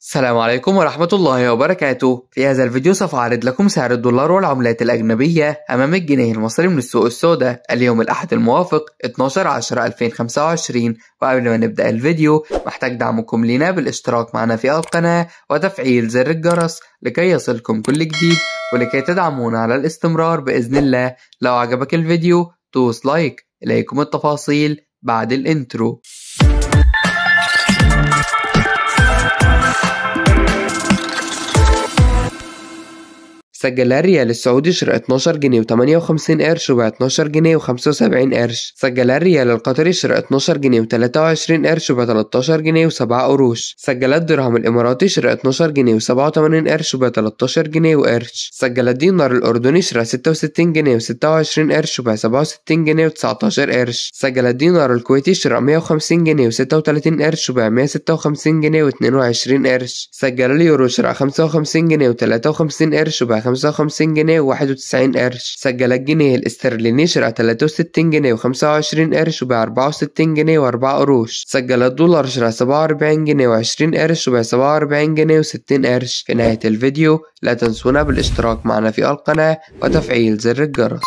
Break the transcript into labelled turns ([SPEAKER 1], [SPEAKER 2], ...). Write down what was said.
[SPEAKER 1] السلام عليكم ورحمة الله وبركاته. في هذا الفيديو سوف أعرض لكم سعر الدولار والعملات الأجنبية أمام الجنيه المصري من السوق السوداء اليوم الأحد الموافق 12/10/2025. وقبل ما نبدأ الفيديو محتاج دعمكم لنا بالاشتراك معنا في القناة وتفعيل زر الجرس لكي يصلكم كل جديد ولكي تدعمونا على الاستمرار بإذن الله. لو عجبك الفيديو دوس لايك. إليكم التفاصيل بعد الانترو. سجل الريال السعودي شراء 12 جنيه و58 قرش وباع 12 جنيه و75 قرش. سجل الريال القطري شراء 12 جنيه و23 قرش وباع 13 جنيه و7 قروش. سجل الدرهم الإماراتي شراء 12 جنيه و87 قرش وباع 13 جنيه وقرش. سجل الدينار الأردني شراء 66 جنيه و26 قرش وباع 67 جنيه و19 قرش. سجل الدينار الكويتي شراء 150 جنيه و36 قرش وباع 156 جنيه و22 قرش. سجل اليورو شراء 55 جنيه و53 قرش وباع 55 جنيه و91 قرش. سجل الجنيه الاسترليني شراء 63 جنيه و25 قرش وباع 64 جنيه و4 قروش. سجل الدولار شراء 47 جنيه و20 قرش وباع 47 جنيه و60 قرش. في نهاية الفيديو لا تنسونا بالاشتراك معنا في القناة وتفعيل زر الجرس.